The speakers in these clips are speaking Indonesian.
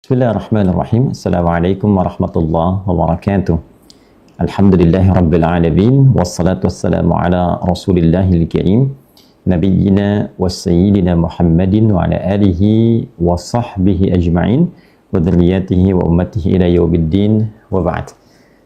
Bismillahirrahmanirrahim. Assalamualaikum warahmatullahi wabarakatuh. Alhamdulillahi rabbil alamin. Wassalatu wassalamu ala rasulillahil karim. Nabiyyina wa sayyidina Muhammadin wa ala alihi wa sahbihi ajma'in. Wa dhurriyyatihi wa ummatihi ila yaumiddin wa ba'd.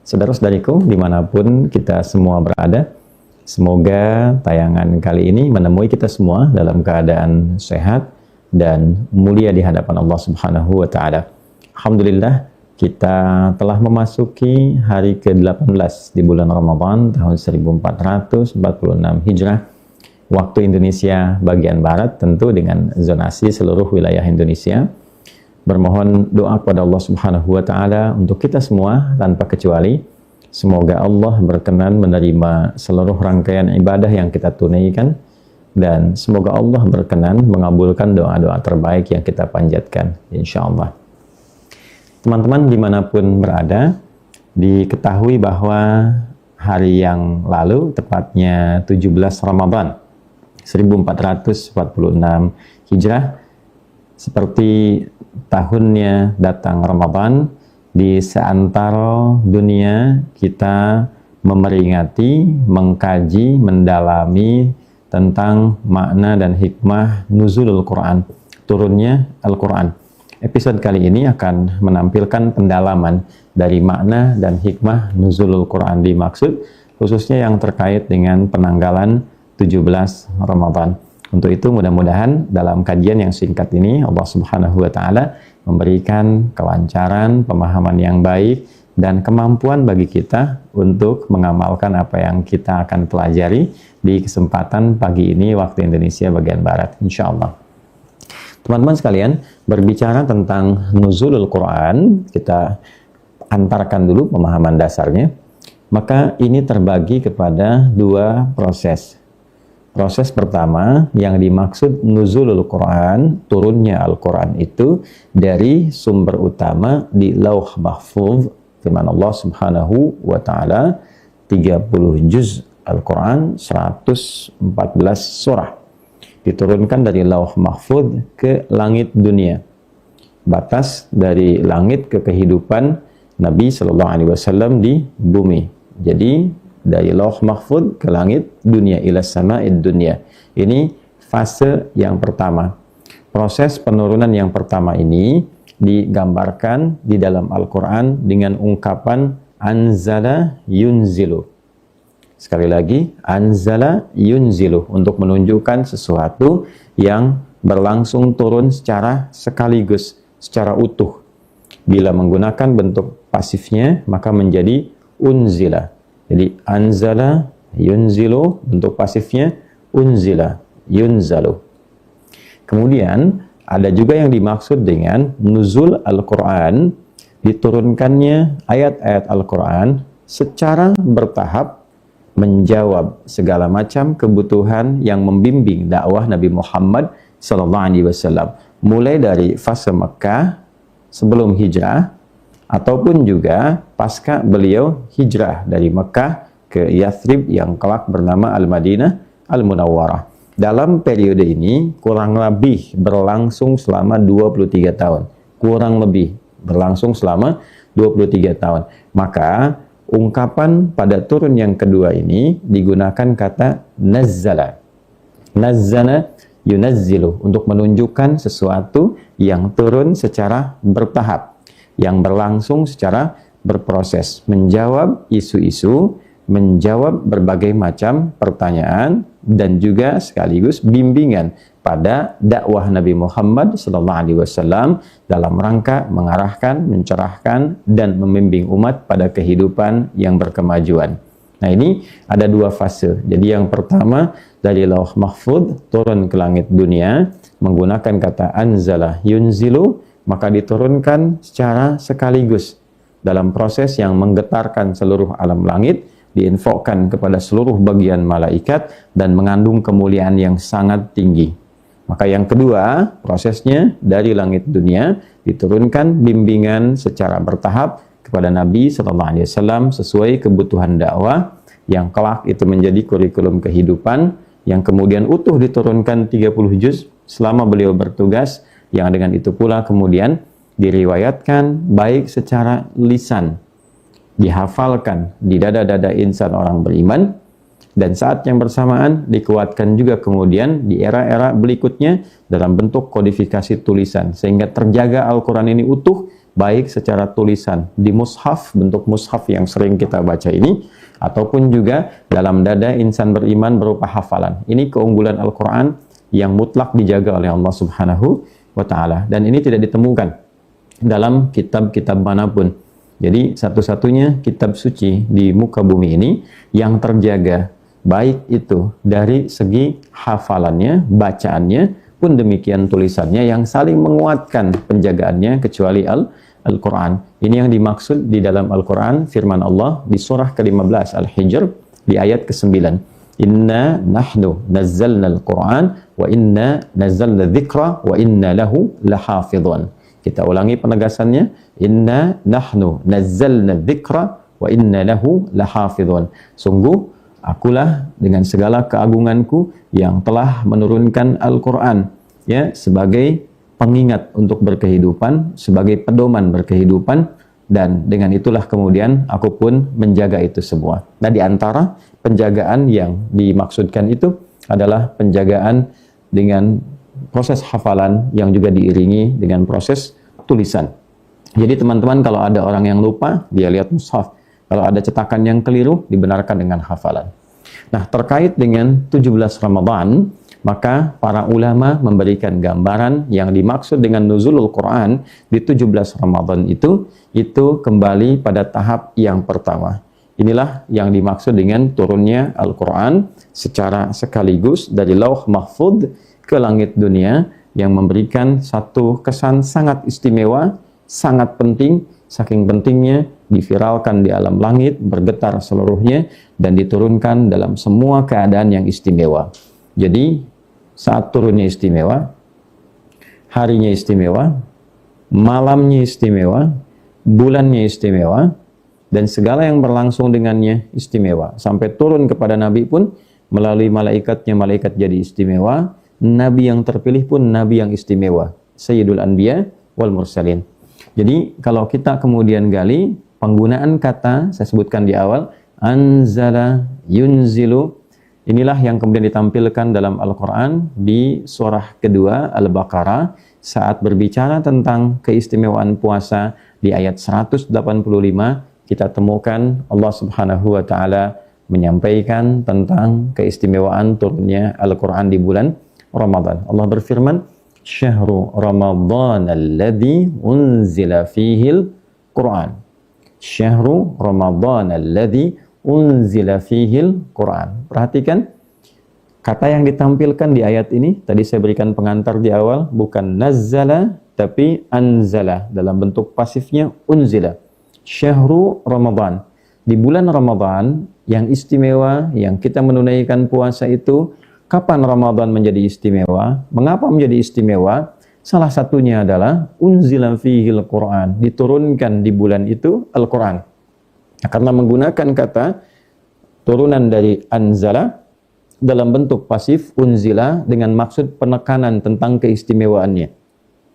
Saudara-saudariku dimanapun kita semua berada, semoga tayangan kali ini menemui kita semua dalam keadaan sehat dan mulia di hadapan Allah Subhanahu wa Ta'ala. Alhamdulillah, kita telah memasuki hari ke-18 di bulan Ramadan tahun 1446 Hijrah, waktu Indonesia bagian Barat, tentu dengan zonasi seluruh wilayah Indonesia. Bermohon doa kepada Allah Subhanahu wa Ta'ala untuk kita semua tanpa kecuali. Semoga Allah berkenan menerima seluruh rangkaian ibadah yang kita tunaikan, dan semoga Allah berkenan mengabulkan doa-doa terbaik yang kita panjatkan, insya Allah. Teman-teman dimanapun berada, diketahui bahwa hari yang lalu, tepatnya 17 Ramadan 1446 Hijrah, seperti tahunnya datang Ramadan, di seantero dunia kita memeringati, mengkaji, mendalami tentang makna dan hikmah nuzulul Quran, turunnya Al-Quran. Episode kali ini akan menampilkan pendalaman dari makna dan hikmah nuzulul Quran dimaksud, khususnya yang terkait dengan penanggalan 17 Ramadan. Untuk itu mudah-mudahan dalam kajian yang singkat ini Allah Subhanahu wa Ta'ala memberikan kelancaran, pemahaman yang baik, dan kemampuan bagi kita untuk mengamalkan apa yang kita akan pelajari di kesempatan pagi ini waktu Indonesia bagian Barat, insya Allah. Teman-teman sekalian, berbicara tentang nuzulul Quran, kita antarkan dulu pemahaman dasarnya. Maka ini terbagi kepada dua proses. Proses pertama yang dimaksud nuzulul Quran, turunnya Al-Quran itu dari sumber utama di Lauh Mahfuz, firman Allah Subhanahu wa Ta'ala, 30 juz Al-Quran, 114 surah, diturunkan dari Lauh Mahfuz ke langit dunia, batas dari langit ke kehidupan Nabi Sallallahu Alaihi Wasallam di bumi. Jadi dari Lauh Mahfuz ke langit dunia, ila sama'id dunia. Ini fase yang pertama. Proses penurunan yang pertama ini digambarkan di dalam Al-Quran dengan ungkapan anzala yunzilu. Sekali lagi, anzala yunzilu, untuk menunjukkan sesuatu yang berlangsung turun secara sekaligus, secara utuh. Bila menggunakan bentuk pasifnya, maka menjadi unzila. Jadi anzala yunzilu, bentuk pasifnya unzila, yunzalu. Kemudian ada juga yang dimaksud dengan nuzul Al-Quran, diturunkannya ayat-ayat Al-Quran secara bertahap menjawab segala macam kebutuhan yang membimbing dakwah Nabi Muhammad SAW, mulai dari fase Mekah sebelum hijrah, ataupun juga pasca beliau hijrah dari Mekah ke Yathrib yang kelak bernama Al-Madinah Al-Munawwarah. Dalam periode ini kurang lebih berlangsung selama 23 tahun. Kurang lebih berlangsung selama 23 tahun. Maka ungkapan pada turun yang kedua ini digunakan kata nazzala. Nazzala yunazzilu, untuk menunjukkan sesuatu yang turun secara bertahap, yang berlangsung secara berproses, menjawab isu-isu, menjawab berbagai macam pertanyaan, dan juga sekaligus bimbingan pada dakwah Nabi Muhammad SAW dalam rangka mengarahkan, mencerahkan, dan membimbing umat pada kehidupan yang berkemajuan. Nah, ini ada dua fase. Jadi yang pertama dari Lauh Mahfuz turun ke langit dunia menggunakan kata anzala yunzilu, maka diturunkan secara sekaligus dalam proses yang menggetarkan seluruh alam langit, diinfokkan kepada seluruh bagian malaikat, dan mengandung kemuliaan yang sangat tinggi. Maka yang kedua, prosesnya dari langit dunia diturunkan bimbingan secara bertahap kepada Nabi SAW sesuai kebutuhan dakwah, yang kelak itu menjadi kurikulum kehidupan, yang kemudian utuh diturunkan 30 juz selama beliau bertugas, yang dengan itu pula kemudian diriwayatkan baik secara lisan, dihafalkan di dada-dada insan orang beriman, dan saat yang bersamaan dikuatkan juga kemudian di era-era berikutnya dalam bentuk kodifikasi tulisan, sehingga terjaga Al-Quran ini utuh baik secara tulisan di mushaf, bentuk mushaf yang sering kita baca ini, ataupun juga dalam dada insan beriman berupa hafalan. Ini keunggulan Al-Quran yang mutlak dijaga oleh Allah Subhanahu wa Ta'ala, dan ini tidak ditemukan dalam kitab-kitab manapun. Jadi satu-satunya kitab suci di muka bumi ini yang terjaga baik itu dari segi hafalannya, bacaannya, pun demikian tulisannya yang saling menguatkan penjagaannya, kecuali Al-Quran. Ini yang dimaksud di dalam Al-Quran, firman Allah di surah ke-15 Al-Hijr di ayat ke-9. Inna nahnu nazzalna al-Quran wa inna nazzalna dzikra wa inna lahu lahafidhun. Kita ulangi penegasannya. Inna nahnu nazzalna dzikra wa inna lahu lahafidhun. Sungguh akulah dengan segala keagunganku yang telah menurunkan Al-Quran, ya, sebagai pengingat untuk berkehidupan, sebagai pedoman berkehidupan, dan dengan itulah kemudian aku pun menjaga itu semua. Nah, di antara penjagaan yang dimaksudkan itu adalah penjagaan dengan proses hafalan yang juga diiringi dengan proses tulisan. Jadi teman-teman, kalau ada orang yang lupa, dia lihat mushaf. Kalau ada cetakan yang keliru, dibenarkan dengan hafalan. Nah, terkait dengan 17 Ramadan, maka para ulama memberikan gambaran yang dimaksud dengan nuzulul Quran di 17 Ramadan itu kembali pada tahap yang pertama. Inilah yang dimaksud dengan turunnya Al-Quran secara sekaligus dari Lauh Mahfudz ke langit dunia, yang memberikan satu kesan sangat istimewa, sangat penting, saking pentingnya diviralkan di alam langit, bergetar seluruhnya, dan diturunkan dalam semua keadaan yang istimewa. Jadi, saat turunnya istimewa, harinya istimewa, malamnya istimewa, bulannya istimewa, dan segala yang berlangsung dengannya istimewa. Sampai turun kepada Nabi pun, melalui malaikatnya, malaikat jadi istimewa. Nabi yang terpilih pun Nabi yang istimewa. Sayyidul Anbiya wal Mursalin. Jadi, kalau kita kemudian gali, penggunaan kata, saya sebutkan di awal, anzala, yunzilu, inilah yang kemudian ditampilkan dalam Al-Quran di surah kedua Al-Baqarah saat berbicara tentang keistimewaan puasa di ayat 185, kita temukan Allah Subhanahu wa Ta'ala menyampaikan tentang keistimewaan turunnya Al-Quran di bulan Ramadan. Allah berfirman, Syahru Ramadan alladhi unzila fihil Quran. Syahru Ramadan alladhi unzila fihil Quran. Perhatikan kata yang ditampilkan di ayat ini. Tadi saya berikan pengantar di awal, bukan nazzala tapi anzala, dalam bentuk pasifnya unzila. Syahru Ramadan, di bulan Ramadan yang istimewa, yang kita menunaikan puasa itu. Kapan Ramadan menjadi istimewa? Mengapa menjadi istimewa? Salah satunya adalah unzila fihil Quran, diturunkan di bulan itu Al-Quran. Karena menggunakan kata turunan dari anzala dalam bentuk pasif, unzila, dengan maksud penekanan tentang keistimewaannya.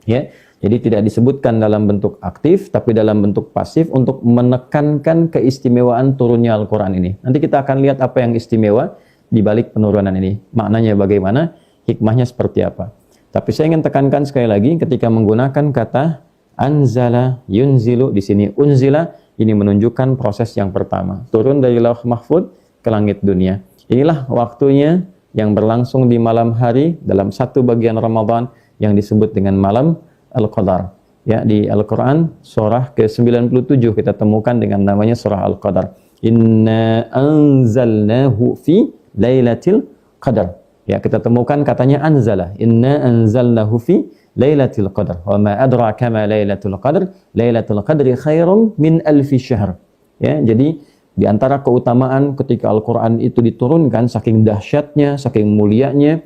Ya, jadi tidak disebutkan dalam bentuk aktif, tapi dalam bentuk pasif untuk menekankan keistimewaan turunnya Al-Quran ini. Nanti kita akan lihat apa yang istimewa di balik penurunan ini. Maknanya bagaimana, hikmahnya seperti apa. Tapi saya ingin tekankan sekali lagi, ketika menggunakan kata anzala, yunzilu, di sini unzila, ini menunjukkan proses yang pertama. Turun dari Lauh Mahfudz ke langit dunia. Inilah waktunya yang berlangsung di malam hari dalam satu bagian Ramadan yang disebut dengan malam Al-Qadar. Ya, di Al-Quran surah ke-97 kita temukan dengan namanya surah Al-Qadar. Inna anzalnahu fi Lailatul Qadar. Ya, kita temukan katanya anzala. Inna anzalnahu fi Lailatul Qadar. Wa ma adraka ma Lailatul Qadar? Lailatul Qadri khairum min alfi syahr. Ya, jadi di antara keutamaan ketika Al-Qur'an itu diturunkan, saking dahsyatnya, saking mulianya,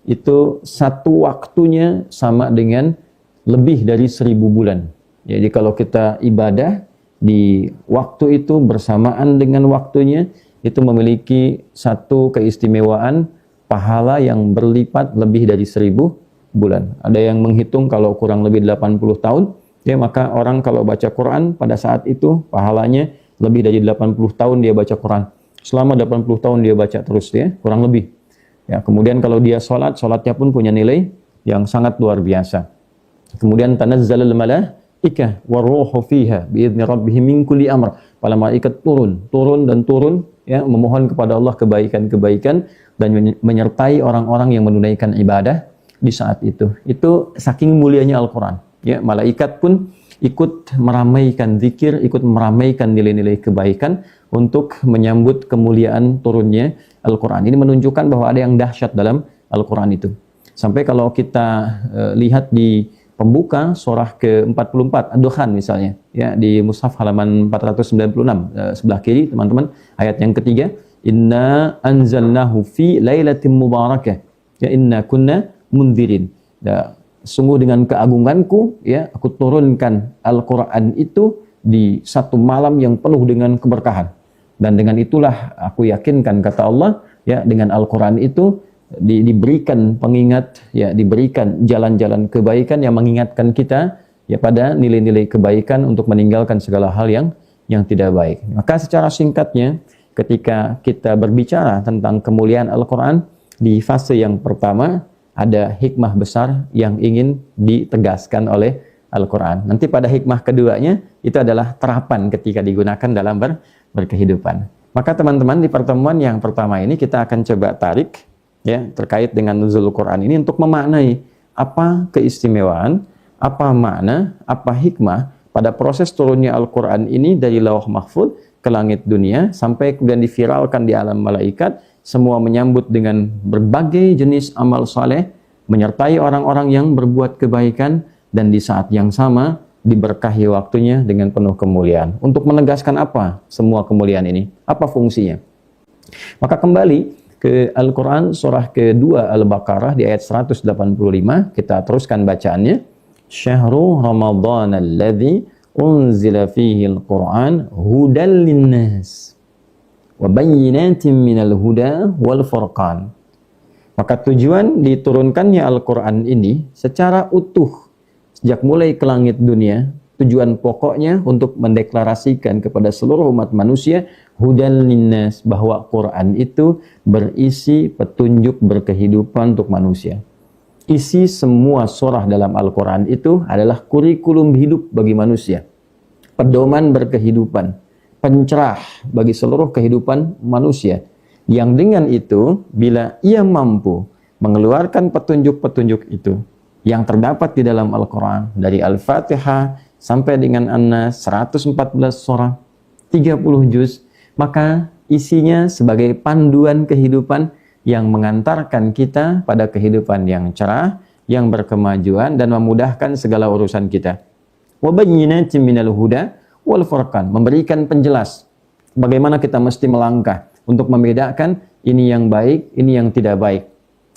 itu satu waktunya sama dengan lebih dari 1000 bulan. Jadi kalau kita ibadah di waktu itu bersamaan dengan waktunya, itu memiliki satu keistimewaan pahala yang berlipat lebih dari 1000 bulan. Ada yang menghitung kalau kurang lebih 80 tahun, Ya, maka orang kalau baca Quran pada saat itu pahalanya lebih dari 80 tahun dia baca Quran. Selama 80 tahun dia baca terus ya, kurang lebih. Ya, kemudian kalau dia sholat, sholatnya pun punya nilai yang sangat luar biasa. Kemudian tanazzalul malaikah waruhu fiha biidzni rabbihim min kulli amr. Para malaikat turun ya, memohon kepada Allah kebaikan-kebaikan dan menyertai orang-orang yang menunaikan ibadah di saat itu. Itu saking mulianya Al-Qur'an. Ya, malaikat pun ikut meramaikan zikir, ikut meramaikan nilai-nilai kebaikan untuk menyambut kemuliaan turunnya Al-Qur'an. Ini menunjukkan bahwa ada yang dahsyat dalam Al-Qur'an itu. Sampai kalau kita lihat di pembuka surah ke-44 Ad-Dukhan misalnya, ya, di mushaf halaman 496 sebelah kiri teman-teman, ayat yang ketiga, inna anzalnahu fi lailatin mubarakah, ya, inna kunna mundzirin. Sungguh dengan keagunganku, ya, aku turunkan Al-Quran itu di satu malam yang penuh dengan keberkahan. Dan dengan itulah aku yakinkan, kata Allah, ya, dengan Al-Quran itu diberikan pengingat, ya, diberikan jalan-jalan kebaikan yang mengingatkan kita, ya, pada nilai-nilai kebaikan untuk meninggalkan segala hal yang tidak baik. Maka secara singkatnya, ketika kita berbicara tentang kemuliaan Al-Quran, di fase yang pertama, ada hikmah besar yang ingin ditegaskan oleh Al-Quran. Nanti pada hikmah keduanya, itu adalah terapan ketika digunakan dalam berkehidupan. Maka teman-teman, di pertemuan yang pertama ini kita akan coba tarik, ya, terkait dengan nuzul Quran ini untuk memaknai apa keistimewaan, apa makna, apa hikmah pada proses turunnya Al-Quran ini dari Lauh Mahfuz ke langit dunia, sampai kemudian diviralkan di alam malaikat, semua menyambut dengan berbagai jenis amal saleh, menyertai orang-orang yang berbuat kebaikan, dan di saat yang sama diberkahi waktunya dengan penuh kemuliaan. Untuk menegaskan apa semua kemuliaan ini? Apa fungsinya? Maka kembali ke Al-Quran surah kedua Al-Baqarah di ayat 185, kita teruskan bacaannya. Syahrul Ramadhan alladzi unzila fihi al-Quran hudan linnas wa bayyinatin minal huda wal furqan. Maka tujuan diturunkannya Al-Quran ini secara utuh sejak mulai ke langit dunia, tujuan pokoknya untuk mendeklarasikan kepada seluruh umat manusia hudan linnas, bahwa Quran itu berisi petunjuk berkehidupan untuk manusia. Isi semua surah dalam Al-Quran itu adalah kurikulum hidup bagi manusia, pedoman berkehidupan, pencerah bagi seluruh kehidupan manusia, yang dengan itu bila ia mampu mengeluarkan petunjuk-petunjuk itu yang terdapat di dalam Al-Quran, dari Al-Fatihah sampai dengan An-Nas, 114 surah, 30 juz, maka isinya sebagai panduan kehidupan yang mengantarkan kita pada kehidupan yang cerah, yang berkemajuan, dan memudahkan segala urusan kita. Wa bayyinatin minal huda wal furqan, memberikan penjelas bagaimana kita mesti melangkah untuk membedakan ini yang baik, ini yang tidak baik,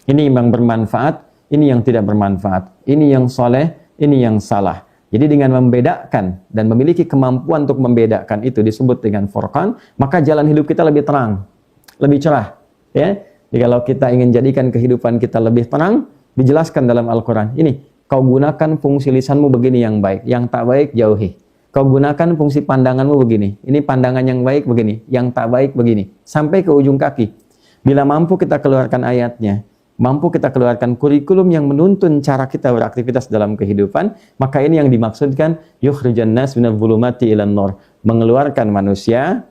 ini yang bermanfaat, ini yang tidak bermanfaat, ini yang soleh, ini yang salah. Jadi dengan membedakan dan memiliki kemampuan untuk membedakan itu disebut dengan furqan, maka jalan hidup kita lebih terang, lebih cerah, ya. Jadi kalau kita ingin jadikan kehidupan kita lebih tenang, dijelaskan dalam Al-Quran. Ini, kau gunakan fungsi lisanmu begini yang baik, yang tak baik jauhi. Kau gunakan fungsi pandanganmu begini, ini pandangan yang baik begini, yang tak baik begini. Sampai ke ujung kaki. Bila mampu kita keluarkan ayatnya, mampu kita keluarkan kurikulum yang menuntun cara kita beraktivitas dalam kehidupan, maka ini yang dimaksudkan yukhrijan nas minadh dhulumati ilan nur, mengeluarkan manusia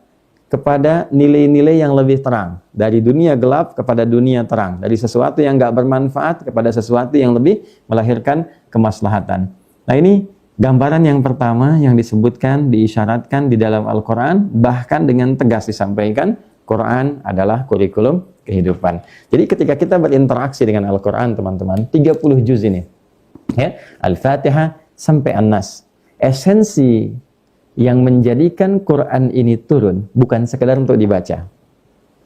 kepada nilai-nilai yang lebih terang, dari dunia gelap kepada dunia terang, dari sesuatu yang enggak bermanfaat kepada sesuatu yang lebih melahirkan kemaslahatan. Nah, ini gambaran yang pertama yang disebutkan, diisyaratkan di dalam Al-Quran, bahkan dengan tegas disampaikan, Quran adalah kurikulum kehidupan. Jadi ketika kita berinteraksi dengan Al-Quran, teman-teman, 30 juz ini, ya, Al-Fatihah sampai An-Nas, esensi yang menjadikan Quran ini turun bukan sekedar untuk dibaca.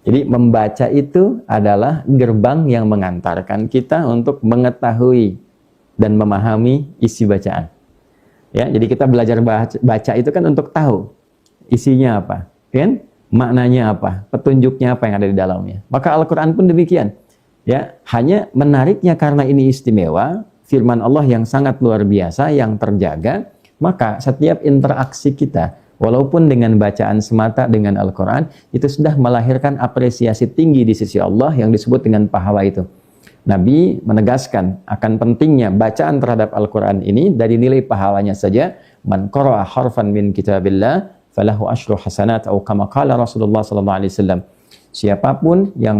Jadi membaca itu adalah gerbang yang mengantarkan kita untuk mengetahui dan memahami isi bacaan. Ya, jadi kita belajar baca itu kan untuk tahu isinya apa, kan? Maknanya apa, petunjuknya apa yang ada di dalamnya. Maka Al-Quran pun demikian. Ya, hanya menariknya karena ini istimewa, firman Allah yang sangat luar biasa, yang terjaga, Maka setiap interaksi kita, walaupun dengan bacaan semata dengan Al-Quran, itu sudah melahirkan apresiasi tinggi di sisi Allah yang disebut dengan pahala itu. Nabi menegaskan akan pentingnya bacaan terhadap Al-Quran ini dari nilai pahalanya saja. Man qara'a harfan min kitabillah falahu asyru hasanat atau kama qala Rasulullah sallallahu alaihi wasallam. Siapapun yang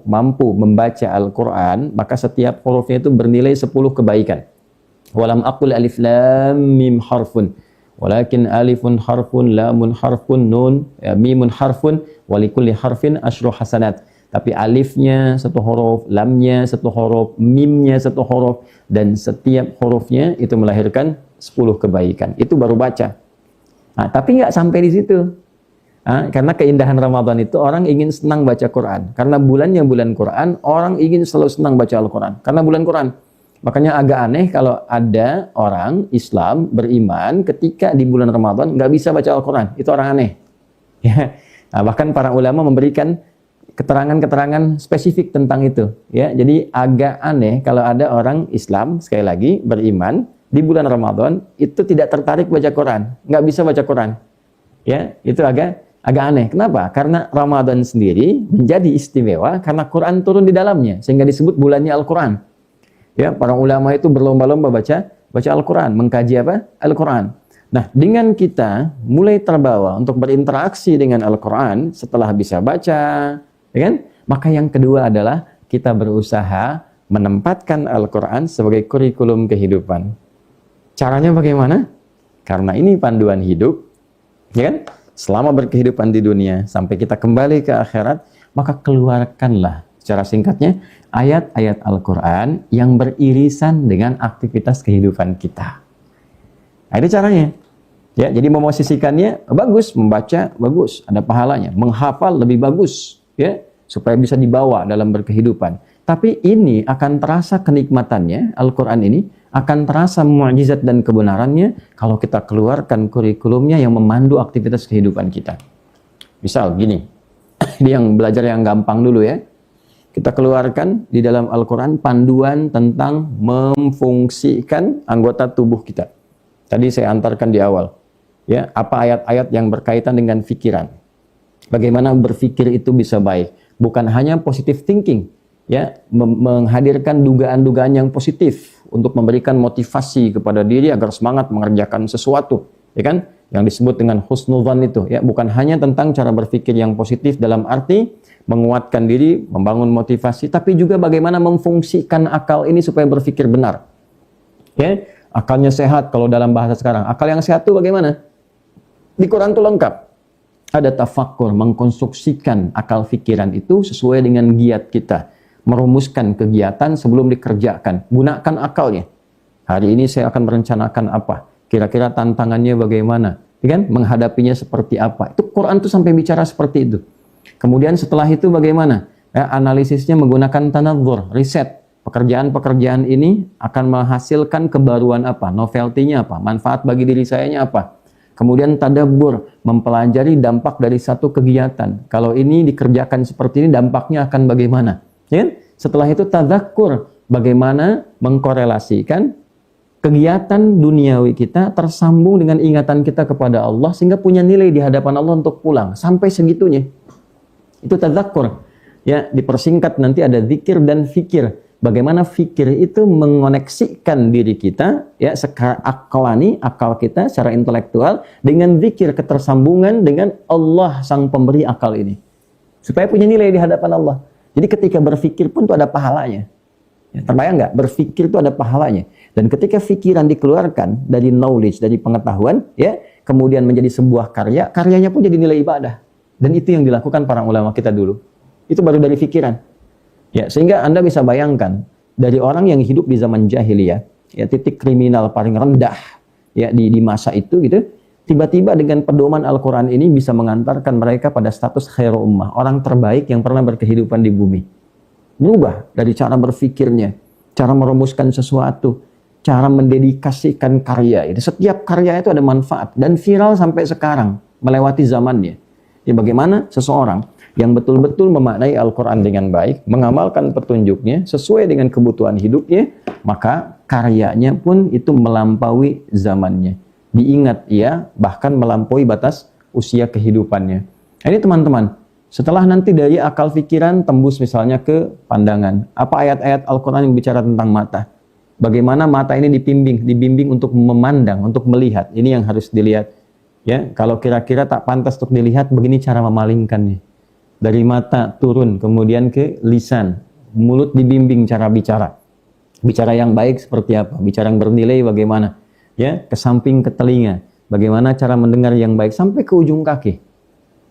mampu membaca Al-Quran, maka setiap hurufnya itu bernilai 10 kebaikan. Walam aqul alif lam mim harfun, walakin alifun harfun, lamun harfun, nun, mimun harfun, walikulli harfin asyru hasanat. Tapi alifnya satu huruf, lamnya satu huruf, mimnya satu huruf, dan setiap hurufnya itu melahirkan 10 kebaikan. Itu baru baca. Nah, tapi nggak sampai di situ. Karena keindahan Ramadan itu orang ingin senang baca Quran. Karena bulannya bulan Quran, orang ingin selalu senang baca Al-Quran. Karena bulan Quran. Makanya agak aneh kalau ada orang Islam beriman ketika di bulan Ramadan nggak bisa baca Al-Quran. Itu orang aneh. Ya. Nah, bahkan para ulama memberikan keterangan-keterangan spesifik tentang itu. Ya. Jadi agak aneh kalau ada orang Islam, sekali lagi, beriman di bulan Ramadan itu tidak tertarik baca Quran. Nggak bisa baca Quran. Ya, itu agak aneh. Kenapa? Karena Ramadan sendiri menjadi istimewa karena Quran turun di dalamnya, sehingga disebut bulannya Al-Quran. Ya, para ulama itu berlomba-lomba baca Al-Quran, mengkaji apa? Al-Quran. Nah, dengan kita mulai terbawa untuk berinteraksi dengan Al-Quran setelah bisa baca, ya kan? Maka yang kedua adalah kita berusaha menempatkan Al-Quran sebagai kurikulum kehidupan. Caranya bagaimana? Karena ini panduan hidup, ya kan? Selama berkehidupan di dunia sampai kita kembali ke akhirat, maka keluarkanlah secara singkatnya ayat-ayat Al-Quran yang beririsan dengan aktivitas kehidupan kita. Nah, itu caranya. Ya, jadi memosisikannya bagus, membaca bagus, ada pahalanya, menghafal lebih bagus, ya, supaya bisa dibawa dalam berkehidupan. Tapi ini akan terasa kenikmatannya, Al-Quran ini akan terasa mukjizat dan kebenarannya kalau kita keluarkan kurikulumnya yang memandu aktivitas kehidupan kita. Misal gini, ini yang belajar yang gampang dulu ya. Kita keluarkan di dalam Al-Quran panduan tentang memfungsikan anggota tubuh kita. Tadi saya antarkan di awal. Ya, apa ayat-ayat yang berkaitan dengan pikiran. Bagaimana berpikir itu bisa baik. Bukan hanya positive thinking. Ya, menghadirkan dugaan-dugaan yang positif untuk memberikan motivasi kepada diri agar semangat mengerjakan sesuatu, ya kan? Yang disebut dengan husnuzan itu, ya, bukan hanya tentang cara berpikir yang positif dalam arti menguatkan diri, membangun motivasi, tapi juga bagaimana memfungsikan akal ini supaya berpikir benar. Ya, akalnya sehat kalau dalam bahasa sekarang. Akal yang sehat itu bagaimana? Di Quran itu lengkap. Ada tafakkur, mengkonstruksikan akal pikiran itu sesuai dengan giat kita. Merumuskan kegiatan sebelum dikerjakan. Gunakan akalnya. Hari ini saya akan merencanakan apa? Kira-kira tantangannya bagaimana? Ya kan? Menghadapinya seperti apa? Itu Quran tuh sampai bicara seperti itu. Kemudian setelah itu bagaimana? Ya, analisisnya menggunakan tanadzur, riset. Pekerjaan-pekerjaan ini akan menghasilkan kebaruan apa? Novelty-nya apa? Manfaat bagi diri sayanya apa? Kemudian tadabbur, mempelajari dampak dari satu kegiatan. Kalau ini dikerjakan seperti ini, dampaknya akan bagaimana? Ya? Setelah itu tadzakkur, bagaimana mengkorelasikan kegiatan duniawi kita tersambung dengan ingatan kita kepada Allah sehingga punya nilai di hadapan Allah untuk pulang. Sampai segitunya. Itu tadzakkur. Ya, dipersingkat nanti ada zikir dan fikir. Bagaimana fikir itu mengoneksikan diri kita, ya, secara akalani, akal kita secara intelektual dengan zikir, ketersambungan dengan Allah sang pemberi akal ini. Supaya punya nilai di hadapan Allah. Jadi ketika berpikir pun itu ada pahalanya. Ya, terbayang nggak? Berpikir itu ada pahalanya. Dan ketika pikiran dikeluarkan dari knowledge, dari pengetahuan, ya, kemudian menjadi sebuah karya, karyanya pun jadi nilai ibadah. Dan itu yang dilakukan para ulama kita dulu. Itu baru dari pikiran. Ya, sehingga Anda bisa bayangkan dari orang yang hidup di zaman jahiliyah, ya, titik kriminal paling rendah, ya, di masa itu gitu. Tiba-tiba dengan pedoman Al-Quran ini bisa mengantarkan mereka pada status khairu ummah, orang terbaik yang pernah berkehidupan di bumi. Berubah dari cara berpikirnya, cara merumuskan sesuatu, cara mendedikasikan karya. Setiap karya itu ada manfaat dan viral sampai sekarang, melewati zamannya. Ya, bagaimana seseorang yang betul-betul memaknai Al-Quran dengan baik, mengamalkan petunjuknya sesuai dengan kebutuhan hidupnya, maka karyanya pun itu melampaui zamannya. diingat ia, bahkan melampaui batas usia kehidupannya. Ini teman-teman, setelah nanti dari akal pikiran tembus misalnya ke pandangan. Apa ayat-ayat Al-Quran yang bicara tentang mata? Bagaimana mata ini dibimbing untuk memandang, untuk melihat. Ini yang harus dilihat. Ya, kalau kira-kira tak pantas untuk dilihat, begini cara memalingkannya. Dari mata turun, kemudian ke lisan. Mulut dibimbing cara bicara. Bicara yang baik seperti apa? Bicara yang bernilai bagaimana? Ya, ke samping ke telinga. Bagaimana cara mendengar yang baik sampai ke ujung kaki.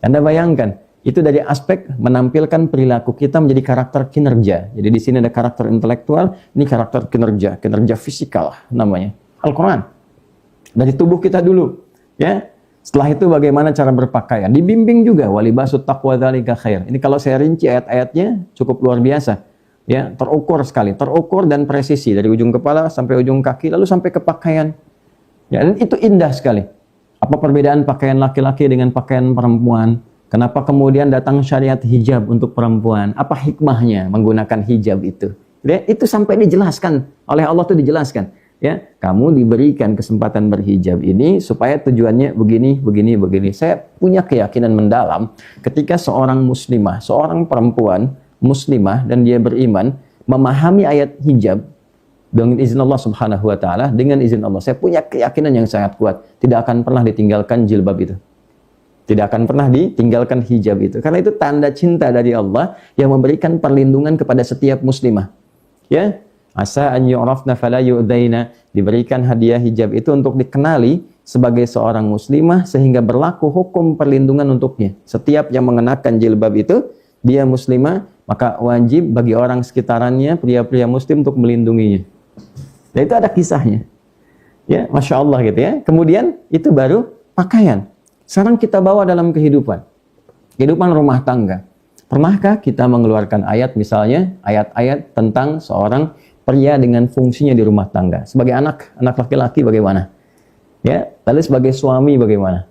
Anda bayangkan, itu dari aspek menampilkan perilaku kita menjadi karakter kinerja. Jadi di sini ada karakter intelektual, ini karakter kinerja, kinerja fisikal namanya. Al-Quran. Dari tubuh kita dulu. Ya. Setelah itu bagaimana cara berpakaian. Dibimbing juga, walibasut taqwa dzalika khair. Ini kalau saya rinci ayat-ayatnya cukup luar biasa. Ya, terukur sekali, terukur dan presisi. Dari ujung kepala sampai ujung kaki, lalu sampai ke pakaian. Ya, dan itu indah sekali. Apa perbedaan pakaian laki-laki dengan pakaian perempuan? Kenapa kemudian datang syariat hijab untuk perempuan? Apa hikmahnya menggunakan hijab itu? Ya, itu sampai dijelaskan oleh Allah, itu dijelaskan. Ya, kamu diberikan kesempatan berhijab ini supaya tujuannya begini, begini, begini. Saya punya keyakinan mendalam ketika seorang muslimah, seorang perempuan muslimah dan dia beriman memahami ayat hijab dengan izin Allah Subhanahu wa taala, dengan izin Allah, saya punya keyakinan yang sangat kuat, tidak akan pernah ditinggalkan jilbab itu. Tidak akan pernah ditinggalkan hijab itu. Karena itu tanda cinta dari Allah yang memberikan perlindungan kepada setiap muslimah. Ya, asa an yu'rafna fala yu'daina, diberikan hadiah hijab itu untuk dikenali sebagai seorang muslimah sehingga berlaku hukum perlindungan untuknya. Setiap yang mengenakan jilbab itu dia muslimah, maka wajib bagi orang sekitarannya, pria-pria muslim, untuk melindunginya. Dan itu ada kisahnya. Ya, Masya Allah gitu ya. Kemudian itu baru pakaian. Sekarang kita bawa dalam kehidupan rumah tangga. Pernahkah kita mengeluarkan ayat, misalnya ayat-ayat tentang seorang pria dengan fungsinya di rumah tangga? Sebagai anak laki-laki bagaimana? Ya, lalu sebagai suami bagaimana?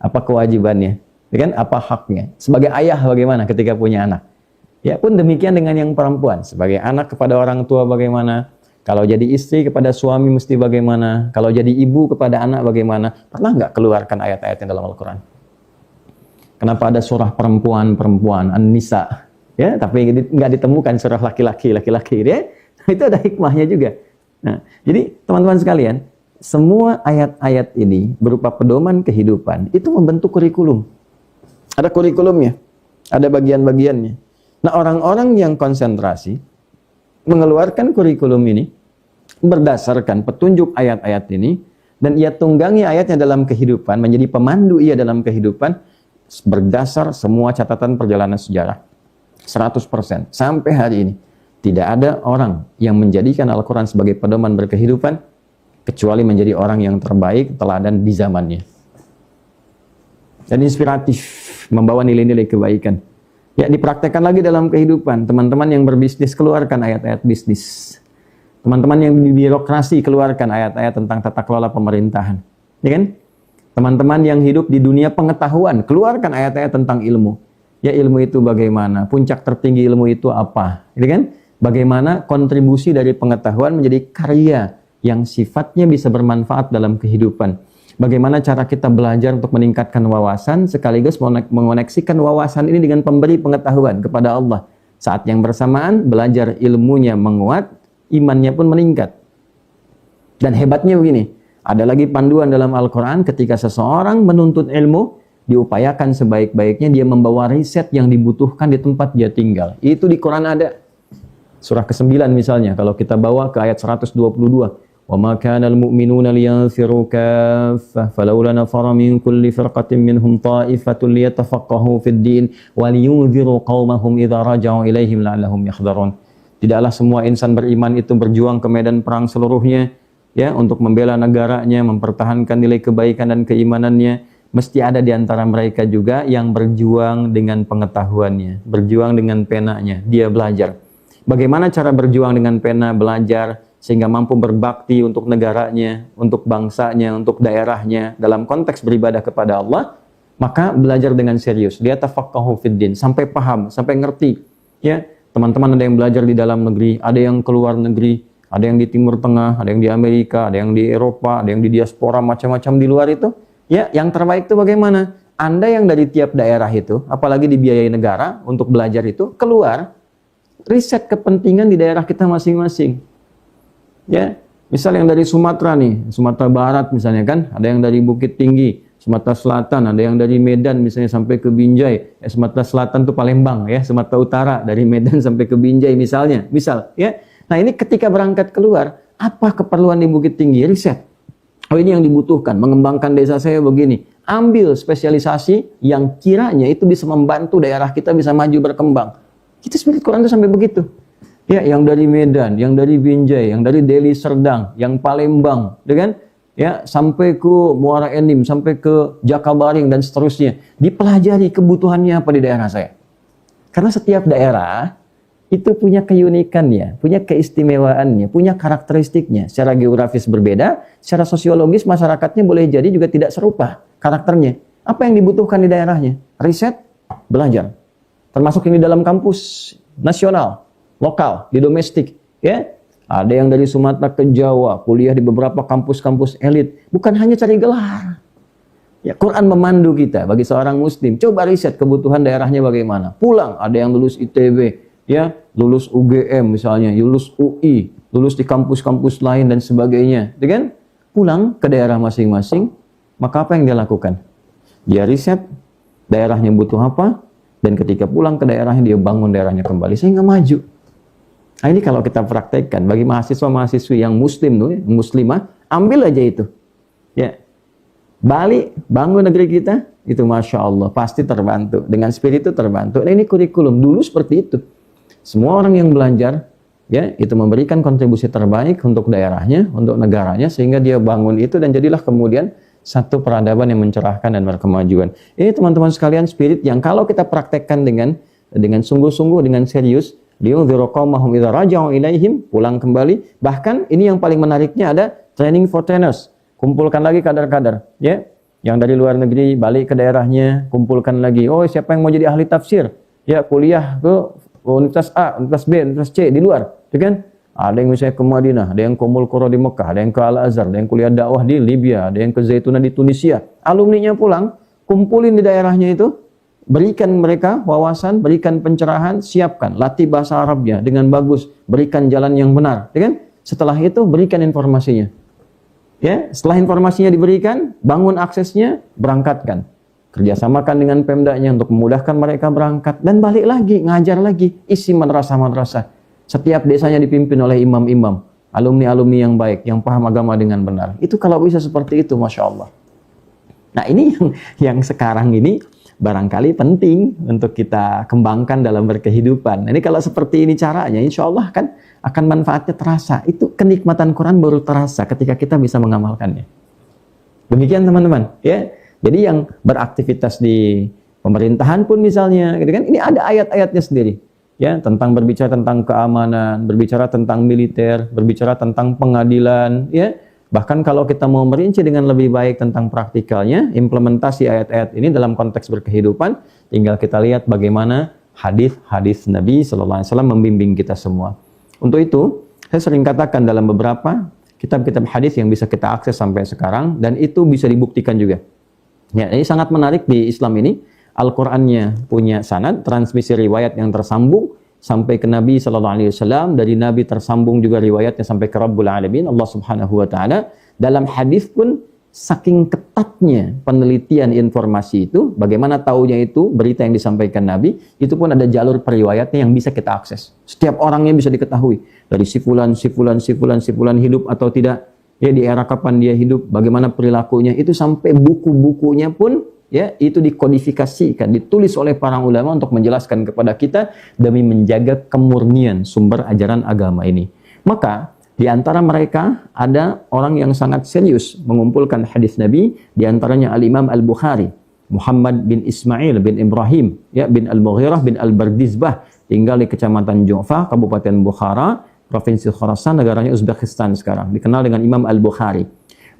Apa kewajibannya? Ya kan? Apa haknya? Sebagai ayah bagaimana ketika punya anak? Ya pun demikian dengan yang perempuan. Sebagai anak kepada orang tua bagaimana? Kalau jadi istri kepada suami mesti bagaimana? Kalau jadi ibu kepada anak bagaimana? Pernah nggak keluarkan ayat-ayat yang dalam Al-Quran? Kenapa ada surah perempuan, An-Nisa? Ya, tapi nggak ditemukan surah laki-laki, ya? Itu ada hikmahnya juga. Nah, jadi teman-teman sekalian, semua ayat-ayat ini berupa pedoman kehidupan, itu membentuk kurikulum. Ada kurikulumnya, ada bagian-bagiannya. Nah, orang-orang yang konsentrasi mengeluarkan kurikulum ini berdasarkan petunjuk ayat-ayat ini, dan ia tunggangi ayatnya dalam kehidupan, menjadi pemandu ia dalam kehidupan, berdasar semua catatan perjalanan sejarah 100%. Sampai hari ini tidak ada orang yang menjadikan Al-Quran sebagai pedoman berkehidupan kecuali menjadi orang yang terbaik, teladan di zamannya dan inspiratif, membawa nilai-nilai kebaikan. Ya, dipraktekkan lagi dalam kehidupan. Teman-teman yang berbisnis, keluarkan ayat-ayat bisnis. Teman-teman yang di birokrasi, keluarkan ayat-ayat tentang tata kelola pemerintahan. Ya kan? Teman-teman yang hidup di dunia pengetahuan, keluarkan ayat-ayat tentang ilmu. Ya, ilmu itu bagaimana? Puncak tertinggi ilmu itu apa? Ya kan? Bagaimana kontribusi dari pengetahuan menjadi karya yang sifatnya bisa bermanfaat dalam kehidupan. Bagaimana cara kita belajar untuk meningkatkan wawasan, sekaligus mengoneksikan wawasan ini dengan pemberi pengetahuan kepada Allah. Saat yang bersamaan, belajar ilmunya menguat, imannya pun meningkat. Dan hebatnya begini, ada lagi panduan dalam Al-Quran ketika seseorang menuntut ilmu, diupayakan sebaik-baiknya dia membawa riset yang dibutuhkan di tempat dia tinggal. Itu di Quran ada. Surah ke-9 misalnya, kalau kita bawa ke ayat 122. وَمَا كَانَ الْمُؤْمِنُونَ لِيَنْفِرُوا كَافَّةً فَلَوْلَا نَفَرَ مِنْ كُلِّ فِرْقَةٍ مِّنْهُمْ طَائِفَةٌ لِيَتَفَقَّهُوا فِي الدِّينِ وَلِيُنْذِرُوا قَوْمَهُمْ إِذَا رَجَعُوا إِلَيْهِمْ لَعَلَّهُمْ يَحْذَرُونَ. Tidaklah semua insan beriman itu berjuang ke medan perang seluruhnya, ya, untuk membela negaranya, mempertahankan nilai kebaikan dan keimanannya. Mesti ada di antara mereka juga yang berjuang dengan pengetahuannya, berjuang dengan penanya, dia belajar. Bagaimana cara berjuang dengan pena, belajar, sehingga mampu berbakti untuk negaranya, untuk bangsanya, untuk daerahnya, dalam konteks beribadah kepada Allah, maka belajar dengan serius. Dia tafaqahu fiddin, sampai paham, sampai ngerti. Ya, teman-teman ada yang belajar di dalam negeri, ada yang keluar negeri, Ada yang di Timur Tengah, ada yang di Amerika, ada yang di Eropa, ada yang di diaspora, macam-macam di luar itu. Ya, yang terbaik itu bagaimana? Anda yang dari tiap daerah itu, apalagi dibiayai negara untuk belajar itu, keluar, riset kepentingan di daerah kita masing-masing. Ya, misal yang dari Sumatera nih, Sumatera Barat misalnya kan, ada yang dari Bukit Tinggi, Sumatera Selatan, ada yang dari Medan misalnya sampai ke Binjai. Sumatera Selatan itu Palembang ya, Sumatera Utara dari Medan sampai ke Binjai misalnya, misal ya. Nah ini ketika berangkat keluar, apa keperluan di Bukit Tinggi? Riset. Oh ini yang dibutuhkan, mengembangkan desa saya begini. Ambil spesialisasi yang kiranya itu bisa membantu daerah kita bisa maju berkembang. Itu spirit Quran itu sampai begitu. Ya, yang dari Medan, yang dari Binjai, yang dari Deli Serdang, yang Palembang, kan? Ya, sampai ke Muara Enim, sampai ke Jakabaring dan seterusnya. Dipelajari kebutuhannya apa di daerah saya. Karena setiap daerah itu punya keunikannya, punya keistimewaannya, punya karakteristiknya. Secara geografis berbeda, secara sosiologis masyarakatnya boleh jadi juga tidak serupa karakternya. Apa yang dibutuhkan di daerahnya? Riset, belajar. Termasuk ini dalam kampus nasional, lokal, di domestik. Ya, ada yang dari Sumatera ke Jawa, kuliah di beberapa kampus-kampus elit. Bukan hanya cari gelar. Ya, Quran memandu kita bagi seorang muslim. Coba riset kebutuhan daerahnya bagaimana. Pulang, ada yang lulus ITB, ya, lulus UGM misalnya, lulus UI, lulus di kampus-kampus lain dan sebagainya, kan? Pulang ke daerah masing-masing, maka apa yang dia lakukan? Dia riset daerahnya butuh apa, dan ketika pulang ke daerahnya dia bangun daerahnya kembali sehingga maju. Nah, ini kalau kita praktekkan bagi mahasiswa-mahasiswi yang muslim tuh, muslimah, ambil aja itu. Ya. Balik, bangun negeri kita, itu Masya Allah, pasti terbantu. Dengan spirit itu terbantu. Nah, ini kurikulum, dulu seperti itu. Semua orang yang belajar, ya, itu memberikan kontribusi terbaik untuk daerahnya, untuk negaranya, sehingga dia bangun itu dan jadilah kemudian satu peradaban yang mencerahkan dan berkemajuan. Ini teman-teman sekalian spirit yang kalau kita praktekkan dengan sungguh-sungguh, dengan serius, liyunziru qaumahum idza raja'u ilaihim, pulang kembali. Bahkan ini yang paling menariknya ada training for trainers. Kumpulkan lagi kader-kader, ya, yang dari luar negeri balik ke daerahnya, kumpulkan lagi. Oh, siapa yang mau jadi ahli tafsir? Ya, kuliah ke Universitas A, Universitas B, Universitas C di luar, ya kan? Ada yang misalnya ke Madinah, ada yang ke Ummul Qura di Mekah, ada yang ke Al-Azhar, ada yang kuliah dakwah di Libya, ada yang ke Zaitunah di Tunisia. Alumninya pulang, kumpulin di daerahnya itu, berikan mereka wawasan, berikan pencerahan, siapkan, latih bahasa Arabnya dengan bagus, berikan jalan yang benar, ya kan? Setelah itu berikan informasinya. Ya, setelah informasinya diberikan, bangun aksesnya, berangkatkan. Kerjasamakan dengan Pemdanya untuk memudahkan mereka berangkat dan balik lagi, ngajar lagi, isi madrasah-madrasah. Setiap desanya dipimpin oleh imam-imam, alumni-alumni yang baik, yang paham agama dengan benar. Itu kalau bisa seperti itu, Masya Allah. Nah, ini yang sekarang ini barangkali penting untuk kita kembangkan dalam berkehidupan. Ini kalau seperti ini caranya, insya Allah kan akan manfaatnya terasa. Itu kenikmatan Quran baru terasa ketika kita bisa mengamalkannya. Demikian teman-teman, ya. Jadi yang beraktivitas di pemerintahan pun misalnya, gitu kan? Ini ada ayat-ayatnya sendiri, ya, tentang berbicara tentang keamanan, berbicara tentang militer, berbicara tentang pengadilan, ya. Bahkan kalau kita mau merinci dengan lebih baik tentang praktikalnya, implementasi ayat-ayat ini dalam konteks berkehidupan, tinggal kita lihat bagaimana hadis-hadis Nabi Sallallahu Alaihi Wasallam membimbing kita semua. Untuk itu, saya sering katakan dalam beberapa kitab-kitab hadis yang bisa kita akses sampai sekarang, dan itu bisa dibuktikan juga. Ya, ini sangat menarik di Islam ini. Al-Qur'annya punya sanad, transmisi riwayat yang tersambung sampai ke Nabi Sallallahu Alaihi Wasallam, dari Nabi tersambung juga riwayatnya sampai ke Rabbul Alamin, Allah Subhanahu Wa Taala. Dalam hadis pun saking ketatnya penelitian informasi itu, bagaimana taunya itu berita yang disampaikan Nabi, itu pun ada jalur periwayatnya yang bisa kita akses. Setiap orangnya bisa diketahui dari si fulan hidup atau tidak, ya, di era kapan dia hidup, bagaimana perilakunya, itu sampai buku-bukunya pun, ya, itu dikodifikasikan, ditulis oleh para ulama untuk menjelaskan kepada kita demi menjaga kemurnian sumber ajaran agama ini. Maka di antara mereka ada orang yang sangat serius mengumpulkan hadis Nabi, di antaranya Al-Imam Al-Bukhari, Muhammad bin Ismail bin Ibrahim, ya, bin Al-Mughirah bin Al-Bardizbah, tinggal di Kecamatan Ju'fa, Kabupaten Bukhara, Provinsi Khorasan, negaranya Uzbekistan sekarang, dikenal dengan Imam Al-Bukhari.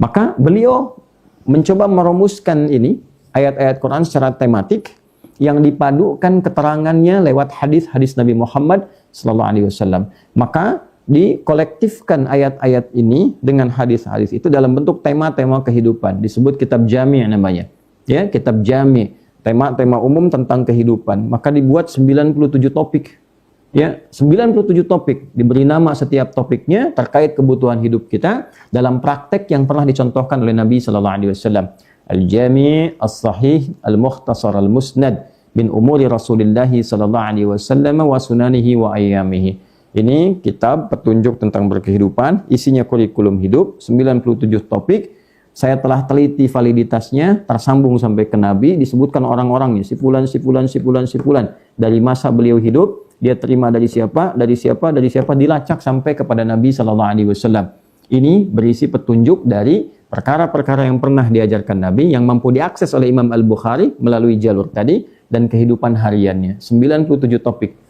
Maka beliau mencoba merumuskan ini ayat-ayat Quran secara tematik yang dipadukan keterangannya lewat hadis-hadis Nabi Muhammad sallallahu alaihi wasallam. Maka dikolektifkan ayat-ayat ini dengan hadis-hadis itu dalam bentuk tema-tema kehidupan. Disebut kitab jami' namanya. Ya, kitab jami', tema-tema umum tentang kehidupan. Maka dibuat 97 topik. Ya, 97 topik, diberi nama setiap topiknya terkait kebutuhan hidup kita dalam praktek yang pernah dicontohkan oleh Nabi sallallahu alaihi wasallam. Al-Jami' As-Sahih Al-Mukhtasar Al-Musnad min umuri Rasulillah sallallahu alaihi wasallam wa sunanihi wa ayyamihi. Ini kitab petunjuk tentang berkehidupan, isinya kurikulum hidup, 97 topik. Saya telah teliti validitasnya, tersambung sampai ke Nabi, disebutkan orang-orangnya, si fulan, si fulan, si fulan, si fulan. Dari masa beliau hidup, dia terima dari siapa, dari siapa, dari siapa, dilacak sampai kepada Nabi sallallahu alaihi wasallam. Ini berisi petunjuk dari perkara-perkara yang pernah diajarkan Nabi yang mampu diakses oleh Imam Al-Bukhari melalui jalur tadi dan kehidupan hariannya. 97 topik.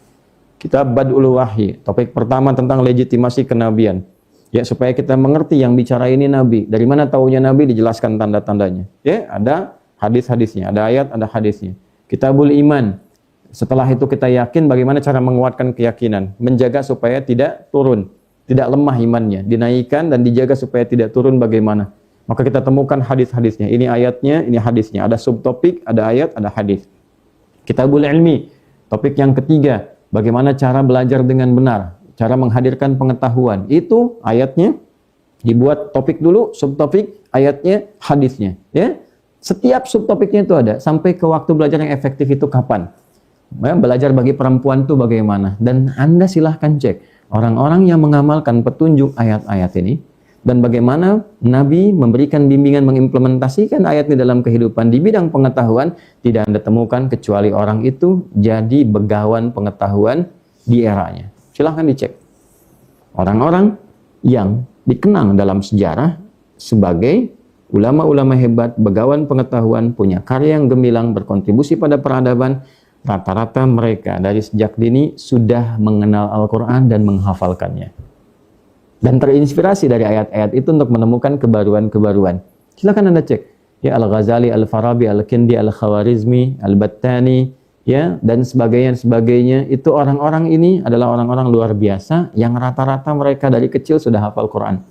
Kitab Bad'ul Wahyi, topik pertama tentang legitimasi kenabian. Ya, supaya kita mengerti yang bicara ini Nabi. Dari mana taunya Nabi, dijelaskan tanda-tandanya. Ya, ada hadis-hadisnya, ada ayat, ada hadisnya. Kitabul Iman. Setelah itu kita yakin bagaimana cara menguatkan keyakinan, menjaga supaya tidak turun, tidak lemah imannya, dinaikkan dan dijaga supaya tidak turun bagaimana. Maka kita temukan hadis-hadisnya. Ini ayatnya, ini hadisnya. Ada subtopik, ada ayat, ada hadis. Kitabul Ilmi, topik yang ketiga. Bagaimana cara belajar dengan benar, cara menghadirkan pengetahuan. Itu ayatnya dibuat topik dulu, subtopik, ayatnya, hadisnya. Ya, setiap subtopiknya itu ada. Sampai ke waktu belajar yang efektif itu kapan? Ya, belajar bagi perempuan itu bagaimana? Dan Anda silahkan cek orang-orang yang mengamalkan petunjuk ayat-ayat ini dan bagaimana Nabi memberikan bimbingan mengimplementasikan ayat ini dalam kehidupan di bidang pengetahuan, tidak Anda temukan kecuali orang itu jadi begawan pengetahuan di eranya. Silahkan dicek. Orang-orang yang dikenang dalam sejarah sebagai ulama-ulama hebat, begawan pengetahuan, punya karya yang gemilang, berkontribusi pada peradaban, rata-rata mereka dari sejak dini sudah mengenal Al-Quran dan menghafalkannya. Dan terinspirasi dari ayat-ayat itu untuk menemukan kebaruan-kebaruan. Silakan Anda cek. Ya, Al-Ghazali, Al-Farabi, Al-Kindi, Al-Khawarizmi, Al-Battani, ya, dan sebagainya. Itu orang-orang ini adalah orang-orang luar biasa yang rata-rata mereka dari kecil sudah hafal Quran.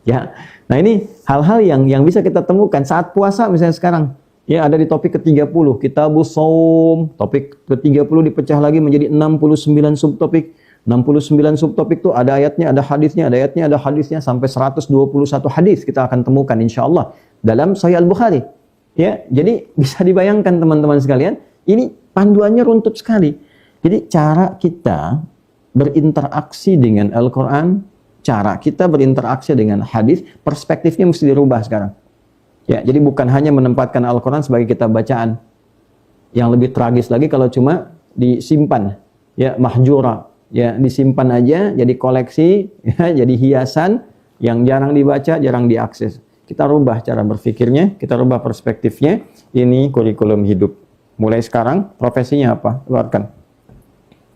Ya. Nah, ini hal-hal yang bisa kita temukan saat puasa misalnya sekarang. Ya, ada di topik ke-30, Kitabus Shaum. Topik ke-30 dipecah lagi menjadi 69 subtopik. 69 subtopik itu ada ayatnya, ada hadisnya, ada ayatnya, ada hadisnya, sampai 121 hadis kita akan temukan insya Allah dalam Sahih Al-Bukhari. Ya, jadi bisa dibayangkan teman-teman sekalian, ini panduannya runtut sekali. Jadi cara kita berinteraksi dengan Al-Quran, cara kita berinteraksi dengan hadis, perspektifnya mesti dirubah sekarang. Ya, jadi bukan hanya menempatkan Al-Quran sebagai kitab bacaan. Yang lebih tragis lagi kalau cuma disimpan, ya, mahjura. Ya, disimpan aja, jadi koleksi, ya, jadi hiasan yang jarang dibaca, jarang diakses. Kita rubah cara berpikirnya, kita rubah perspektifnya. Ini kurikulum hidup. Mulai sekarang, profesinya apa? Keluarkan.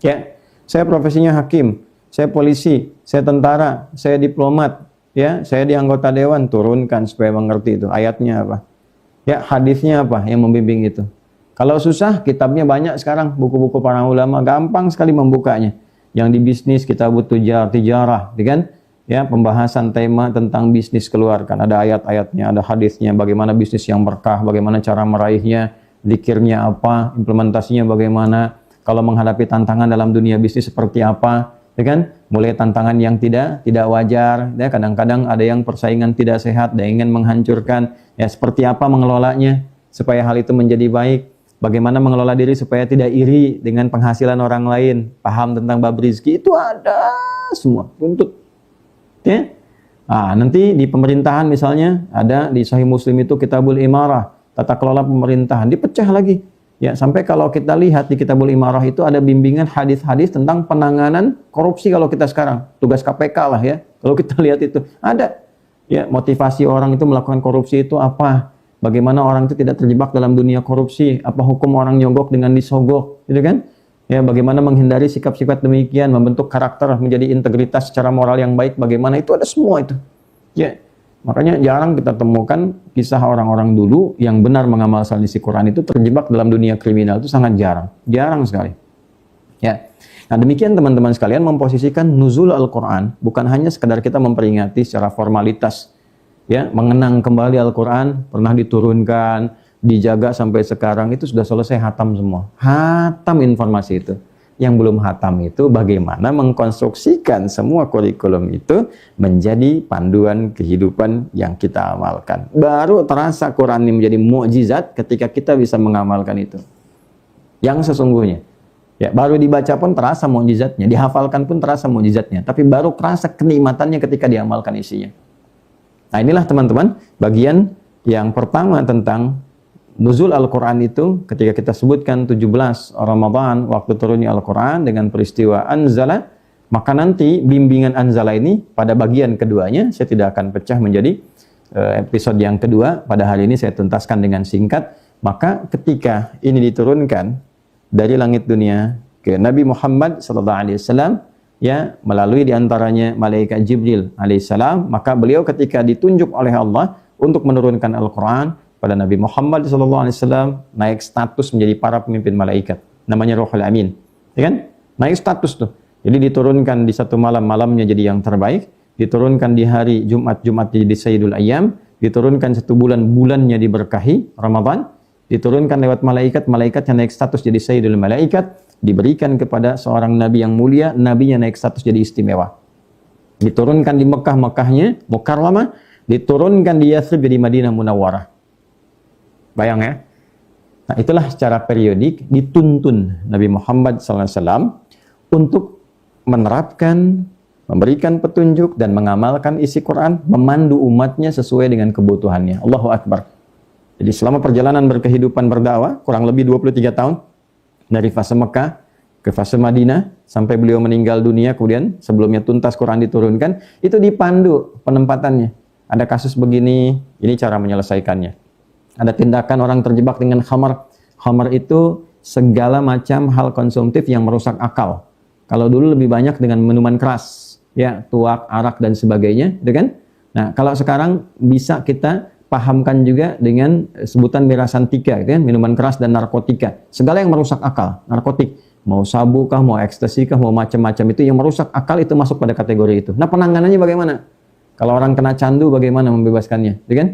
Ya, saya profesinya hakim, saya polisi, saya tentara, saya diplomat, ya, saya di anggota dewan. Turunkan supaya mengerti itu. Ayatnya apa? Ya, hadisnya apa yang membimbing itu? Kalau susah, kitabnya banyak sekarang. Buku-buku para ulama, gampang sekali membukanya. Yang di bisnis kita butuh tijarah, kan? Ya, pembahasan tema tentang bisnis keluarkan. Ada ayat-ayatnya, ada hadisnya, bagaimana bisnis yang berkah, bagaimana cara meraihnya, zikirnya apa, implementasinya bagaimana, kalau menghadapi tantangan dalam dunia bisnis seperti apa, ya kan? Mulai tantangan yang tidak wajar, ya, kadang-kadang ada yang persaingan tidak sehat, ada yang ingin menghancurkan, ya, seperti apa mengelolanya supaya hal itu menjadi baik. Bagaimana mengelola diri supaya tidak iri dengan penghasilan orang lain, paham tentang bab rizki, itu ada semua, runtut. Ya? Nah, nanti di pemerintahan misalnya, ada di Sahih Muslim itu Kitabul Imarah, tata kelola pemerintahan, dipecah lagi. Ya, sampai kalau kita lihat di Kitabul Imarah itu ada bimbingan hadis-hadis tentang penanganan korupsi kalau kita sekarang, tugas KPK lah ya, kalau kita lihat itu, ada. Ya, motivasi orang itu melakukan korupsi itu apa? Bagaimana orang itu tidak terjebak dalam dunia korupsi? Apa hukum orang nyogok dengan disogok? Gitu kan? Ya, bagaimana menghindari sikap-sikap demikian, membentuk karakter menjadi integritas secara moral yang baik, bagaimana itu ada semua itu. Ya, makanya jarang kita temukan kisah orang-orang dulu yang benar mengamalkan isi Quran itu terjebak dalam dunia kriminal, itu sangat jarang. Jarang sekali. Ya. Nah, demikian teman-teman sekalian memposisikan nuzul Al-Qur'an bukan hanya sekedar kita memperingati secara formalitas, ya, mengenang kembali Al-Qur'an pernah diturunkan, dijaga sampai sekarang, itu sudah selesai, hatam semua. Hatam informasi itu. Yang belum hatam itu bagaimana mengkonstruksikan semua kurikulum itu menjadi panduan kehidupan yang kita amalkan. Baru terasa Quran ini menjadi mukjizat ketika kita bisa mengamalkan itu. Yang sesungguhnya. Ya, baru dibaca pun terasa mukjizatnya, dihafalkan pun terasa mukjizatnya, tapi baru terasa kenikmatannya ketika diamalkan isinya. Nah, inilah teman-teman bagian yang pertama tentang nuzul Al-Quran itu, ketika kita sebutkan 17 Ramadan waktu turunnya Al-Quran dengan peristiwa Anzala, maka nanti bimbingan Anzala ini pada bagian keduanya, saya tidak akan pecah menjadi episode yang kedua, pada hari ini saya tuntaskan dengan singkat. Maka ketika ini diturunkan dari langit dunia ke Nabi Muhammad SAW, ya, melalui diantaranya malaikat Jibril alaihissalam, maka beliau ketika ditunjuk oleh Allah untuk menurunkan Al-Quran pada Nabi Muhammad SAW, naik status menjadi para pemimpin malaikat, namanya Ruhul Amin, ya kan? Naik status tuh. Jadi diturunkan di satu malam, malamnya jadi yang terbaik, diturunkan di hari Jumat, Jumatnya jadi Sayyidul Ayyam, diturunkan satu bulan, bulannya diberkahi Ramadan, diturunkan lewat malaikat, malaikat yang naik status jadi Sayyidul Malaikat, diberikan kepada seorang nabi yang mulia, nabinya naik status jadi istimewa. Diturunkan di Mekah, Mekahnya Mukarramah, diturunkan di Yathrib jadi Madinah Munawwarah. Bayang ya? Nah, itulah secara periodik dituntun Nabi Muhammad SAW untuk menerapkan, memberikan petunjuk dan mengamalkan isi Quran, memandu umatnya sesuai dengan kebutuhannya. Allahu Akbar. Jadi selama perjalanan berkehidupan berdakwah kurang lebih 23 tahun dari fase Mekah ke fase Madinah sampai beliau meninggal dunia, kemudian sebelumnya tuntas Quran diturunkan, itu dipandu penempatannya. Ada kasus begini, ini cara menyelesaikannya. Ada tindakan orang terjebak dengan khamar. Khamar itu segala macam hal konsumtif yang merusak akal. Kalau dulu lebih banyak dengan minuman keras, ya, tuak, arak dan sebagainya, gitu kan? Nah, kalau sekarang bisa kita pahamkan juga dengan sebutan mirasantika, gitu kan? Minuman keras dan narkotika. Segala yang merusak akal, narkotik. Mau sabu kah, mau ekstasi kah, mau macam-macam itu yang merusak akal itu masuk pada kategori itu. Nah, penanganannya bagaimana? Kalau orang kena candu bagaimana membebaskannya, gitu kan?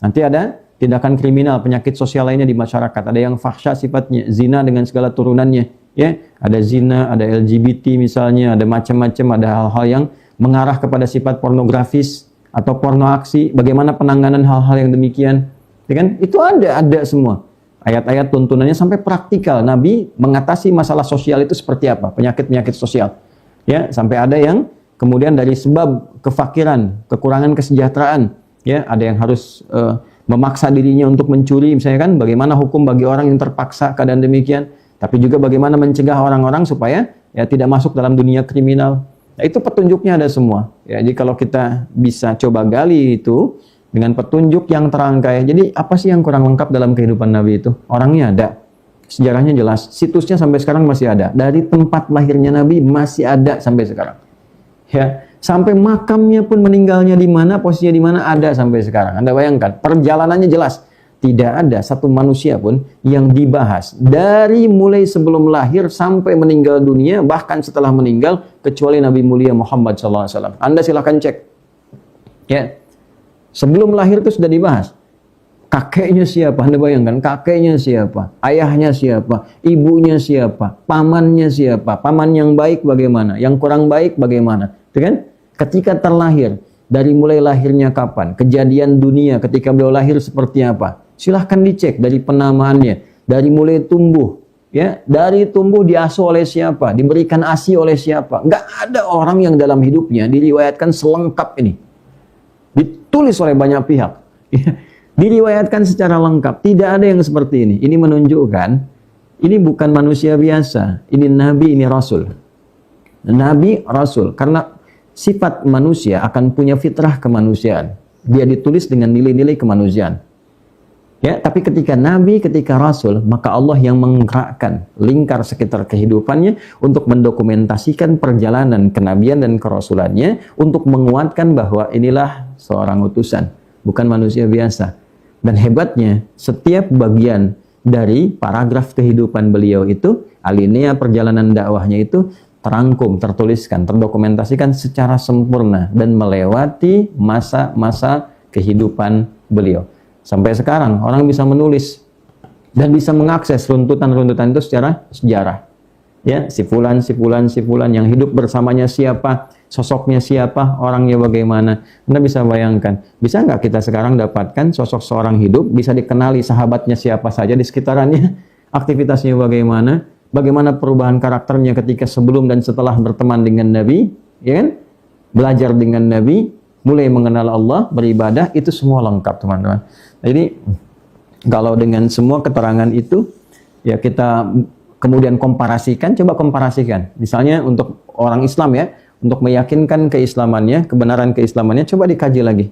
Nanti ada tindakan kriminal, penyakit sosial lainnya di masyarakat. Ada yang fahsya sifatnya, zina dengan segala turunannya, ya. Ada zina, ada LGBT misalnya, ada macam-macam, ada hal-hal yang mengarah kepada sifat pornografis atau porno aksi. Bagaimana penanganan hal-hal yang demikian, ya kan? Itu ada semua. Ayat-ayat tuntunannya sampai praktikal. Nabi mengatasi masalah sosial itu seperti apa? Penyakit-penyakit sosial. Ya, sampai ada yang kemudian dari sebab kefakiran, kekurangan kesejahteraan, ya, ada yang harus memaksa dirinya untuk mencuri, misalnya kan, bagaimana hukum bagi orang yang terpaksa keadaan demikian, tapi juga bagaimana mencegah orang-orang supaya ya tidak masuk dalam dunia kriminal. Nah, itu petunjuknya ada semua. Ya, jadi kalau kita bisa coba gali itu dengan petunjuk yang terangkai. Jadi apa sih yang kurang lengkap dalam kehidupan Nabi itu? Orangnya ada, sejarahnya jelas, situsnya sampai sekarang masih ada. Dari tempat lahirnya Nabi masih ada sampai sekarang. Ya, sampai makamnya pun meninggalnya di mana, posisinya di mana ada sampai sekarang. Anda bayangkan, perjalanannya jelas. Tidak ada satu manusia pun yang dibahas dari mulai sebelum lahir sampai meninggal dunia, bahkan setelah meninggal, kecuali Nabi mulia Muhammad SAW. Anda silahkan cek. Ya, sebelum lahir itu sudah dibahas. Kakeknya siapa? Anda bayangkan, kakeknya siapa? Ayahnya siapa? Ibunya siapa? Pamannya siapa? Paman yang baik bagaimana? Yang kurang baik bagaimana? Itu kan? Ketika terlahir, dari mulai lahirnya kapan? Kejadian dunia ketika beliau lahir seperti apa? Silahkan dicek dari penamaannya. Dari mulai tumbuh, ya, dari tumbuh diasuh oleh siapa? Diberikan ASI oleh siapa? Nggak ada orang yang dalam hidupnya diriwayatkan selengkap ini. Ditulis oleh banyak pihak. Diriwayatkan secara lengkap. Tidak ada yang seperti ini. Ini menunjukkan ini bukan manusia biasa. Ini Nabi, ini Rasul. Nabi, Rasul. Karena sifat manusia akan punya fitrah kemanusiaan. Dia ditulis dengan nilai-nilai kemanusiaan. Ya, tapi ketika Nabi, ketika Rasul, maka Allah yang menggerakkan lingkar sekitar kehidupannya untuk mendokumentasikan perjalanan kenabian dan kerasulannya untuk menguatkan bahwa inilah seorang utusan, bukan manusia biasa. Dan hebatnya, setiap bagian dari paragraf kehidupan beliau itu, alinea perjalanan dakwahnya itu terangkum, tertuliskan, terdokumentasikan secara sempurna dan melewati masa-masa kehidupan beliau. Sampai sekarang orang bisa menulis dan bisa mengakses runtutan-runtutan itu secara sejarah. Ya, si fulan yang hidup bersamanya siapa, sosoknya siapa, orangnya bagaimana. Anda bisa bayangkan, bisa nggak kita sekarang dapatkan sosok seorang hidup, bisa dikenali sahabatnya siapa saja di sekitarannya, aktivitasnya bagaimana, bagaimana perubahan karakternya ketika sebelum dan setelah berteman dengan Nabi, ya kan? Belajar dengan Nabi, mulai mengenal Allah, beribadah, itu semua lengkap teman-teman. Jadi kalau dengan semua keterangan itu, ya kita kemudian komparasikan, coba komparasikan. Misalnya untuk orang Islam ya, untuk meyakinkan keislamannya, kebenaran keislamannya, coba dikaji lagi.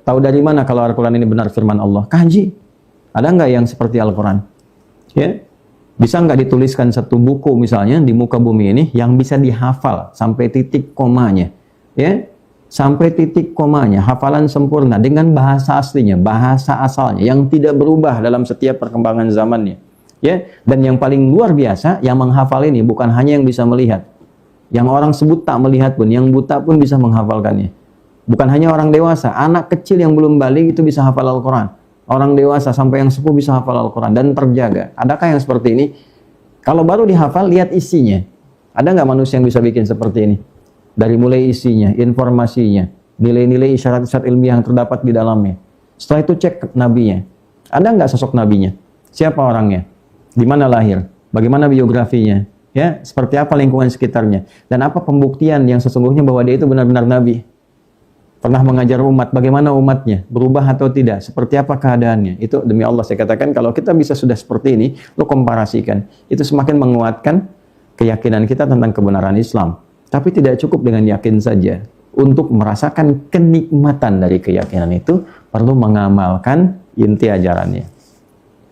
Tahu dari mana kalau Al-Quran ini benar firman Allah? Kaji. Ada nggak yang seperti Al-Quran? Ya, bisa nggak dituliskan satu buku misalnya di muka bumi ini yang bisa dihafal sampai titik komanya? Ya, sampai titik komanya, hafalan sempurna dengan bahasa aslinya, bahasa asalnya yang tidak berubah dalam setiap perkembangan zamannya. Ya, dan yang paling luar biasa yang menghafal ini bukan hanya yang bisa melihat. Yang orang sebut tak melihat pun, yang buta pun bisa menghafalkannya. Bukan hanya orang dewasa, anak kecil yang belum balik itu bisa hafal Al-Quran. Orang dewasa sampai yang sepuh bisa hafal Al-Quran dan terjaga. Adakah yang seperti ini? Kalau baru dihafal, lihat isinya. Ada nggak manusia yang bisa bikin seperti ini? Dari mulai isinya, informasinya, nilai-nilai isyarat-isyarat ilmiah yang terdapat di dalamnya. Setelah itu cek nabinya. Ada nggak sosok nabinya? Siapa orangnya? Di mana lahir? Bagaimana biografinya? Ya, seperti apa lingkungan sekitarnya? Dan apa pembuktian yang sesungguhnya bahwa dia itu benar-benar nabi? Pernah mengajar umat, bagaimana umatnya? Berubah atau tidak? Seperti apa keadaannya? Itu demi Allah saya katakan, kalau kita bisa sudah seperti ini, lo komparasikan. Itu semakin menguatkan keyakinan kita tentang kebenaran Islam. Tapi tidak cukup dengan yakin saja. Untuk merasakan kenikmatan dari keyakinan itu, perlu mengamalkan inti ajarannya.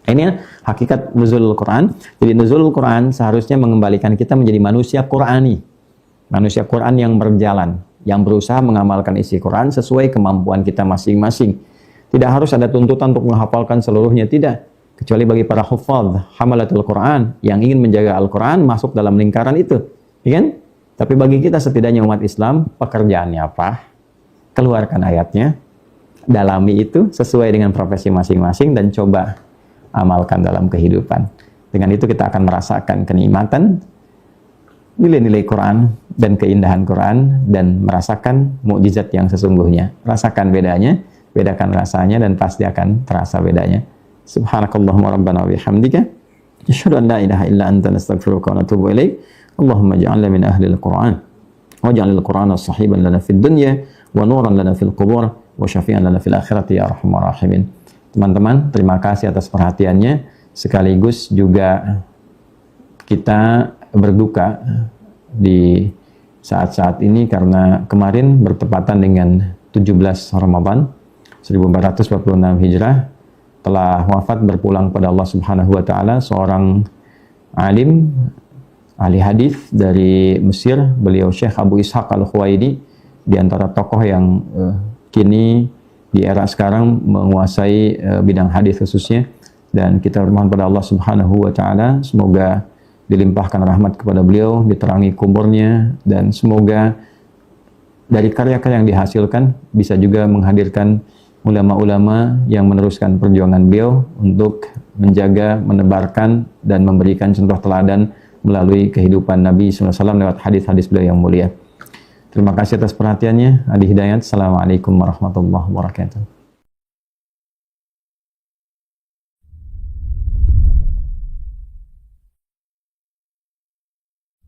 Ini hakikat nuzulul Quran. Jadi nuzulul Quran seharusnya mengembalikan kita menjadi manusia Qurani. Manusia Quran yang berjalan, yang berusaha mengamalkan isi Quran sesuai kemampuan kita masing-masing. Tidak harus ada tuntutan untuk menghafalkan seluruhnya, tidak. Kecuali bagi para hufadz, hamalatul Quran, yang ingin menjaga Al-Quran masuk dalam lingkaran itu. Ya kan? Tapi bagi kita setidaknya umat Islam, pekerjaannya apa? Keluarkan ayatnya, dalami itu sesuai dengan profesi masing-masing dan coba amalkan dalam kehidupan. Dengan itu kita akan merasakan kenikmatan nilai-nilai Quran dan keindahan Quran dan merasakan mukjizat yang sesungguhnya. Rasakan bedanya, bedakan rasanya dan pasti akan terasa bedanya. Subhanakallahumma rabbana wa bihamdika asyhadu an la ilaha illa anta nastaghfiruka wa natubu ilaik. Allahumma ij'alna min ahli al-Quran waj'alil Qur'ana sahiban lana fid dunya wa nuran lana fil qubur wa syafi'an lana fil akhirati ya arhamar rahimin. Teman-teman, terima kasih atas perhatiannya. Sekaligus juga kita berduka di saat-saat ini karena kemarin bertepatan dengan 17 Ramadan 1446 Hijrah telah wafat berpulang pada Allah Subhanahu wa taala seorang alim ahli hadis dari Mesir, beliau Syekh Abu Ishaq Al-Khuwaidi, di antara tokoh yang kini di era sekarang menguasai bidang hadis khususnya, dan kita bermohon pada Allah Subhanahu wa taala semoga dilimpahkan rahmat kepada beliau, diterangi kuburnya, dan semoga dari karya-karya yang dihasilkan bisa juga menghadirkan ulama-ulama yang meneruskan perjuangan beliau untuk menjaga, menebarkan dan memberikan contoh teladan melalui kehidupan Nabi SAW lewat hadis-hadis beliau yang mulia. Terima kasih atas perhatiannya. Adi Hidayat. Assalamualaikum warahmatullahi wabarakatuh.